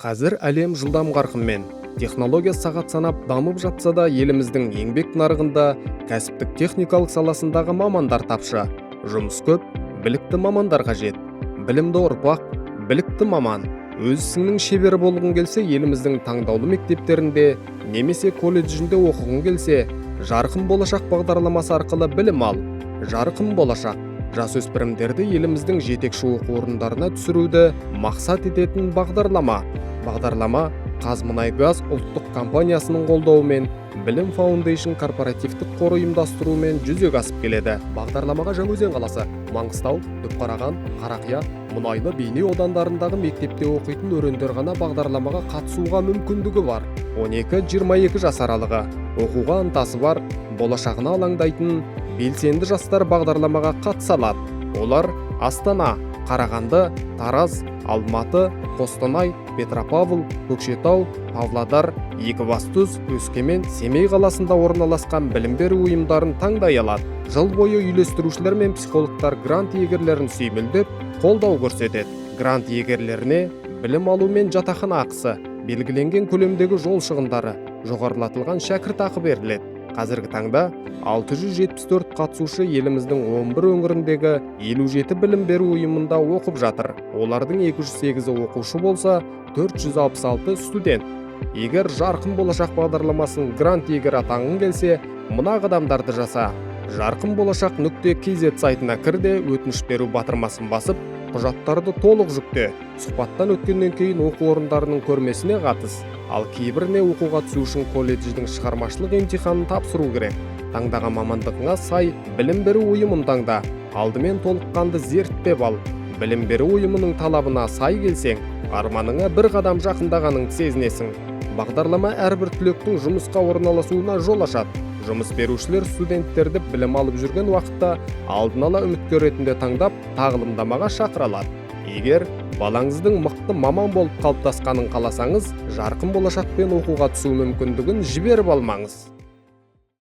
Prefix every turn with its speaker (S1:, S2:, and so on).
S1: Қазір әлем жылдам қарқынмен технология сағат санап дамып жатса да, еліміздің еңбек нарығында кәсіптік техникалық саласындағы мамандар тапшы. Жұмыс көп, білікті мамандар қажет. Білімді ұрпақ, білікті маман. Өз ісіңнің шебері болғың келсе, еліміздің таңдаулы мектептерінде немесе колледжінде оқығың келсе, Жарқын болашақ бағдарламасы арқылы білім ал. Жарқын болашақ жасөспірімдерді еліміздің жетекші оқу орындарына түсіруді мақсат ететін бағдарлама. Бағдарлама Қазмұнайгаз ұлттық компаниясының қолдауымен Білім Фаундейшн корпоративтік қоры ұйымдастыруымен жүзеге асып келеді. Бағдарламаға Жаңаөзен қаласы, Маңғыстау, Түпқараған, Қарақия, Мұнайлы, Бейнеу аудандарындағы мектепте оқитын өрендер ғана бағдарламаға қатысуға мүмкіндігі бар. 12-22 жас аралығы, оқуға ынтасы бар, болашағына алаңдайтын белсенді жастар бағдарламаға қатыса алады. Олар Астана, Қарағанды, Тараз, Алматы, Қостанай, Петропавл, Көкшетау, Павлодар, Екібастұз, Өскемен, Семей қаласында орналасқан білім беру ұйымдарын таңдай алады. Жыл бойы үйлестірушілер мен психологтар грант иегерлерін сүйемелдеп, қолдау көрсетеді. Грант иегерлеріне білім алу мен жатақхана ақысы, белгіленген көлемдегі жол шығындары, жоғарылатылған шәкіртақы беріледі. Қазіргі таңда 674 қатысушы еліміздің 11 өңіріндегі 57 білім беру ұйымында оқып жатыр. Олардың 208-і оқушы болса, 466 студент. Егер Жарқын болашақ бағдарламасын грант иегері атанғың келсе, мына қадамдарды жаса. jarqinbolashaq.kz сайтына кір де өтініш беру батырмасын басып, құжаттарды толық жүкте. Сұхбаттан өткеннен кейін оқу орындарының көрмесіне қатыс. Ал кейбіріне оқуға түсу үшін колледждің шығармашылық емтиханын тапсыру керек. Таңдаған мамандығыңа сай білім беру ұйымын таңда. Алдымен толыққанды зерттеп ал. Білім беру ұйымының талабына сай келсең, арманыңа бір қадам жақындағаныңды сезінесің. Бағдарлама әрбір түлектің жұмысқа орналасуына жол ашады. Жұмыс берушілер студенттерді білім алып жүрген уақытта алдын ала үміткер ретінде таңдап, тағылымдамаға шақыралады. Егер балаңыздың мықты маман болып қалыптасқанын қаласаңыз, Жарқын болашақпен оқуға түсу мүмкіндігін жіберіп алмаңыз.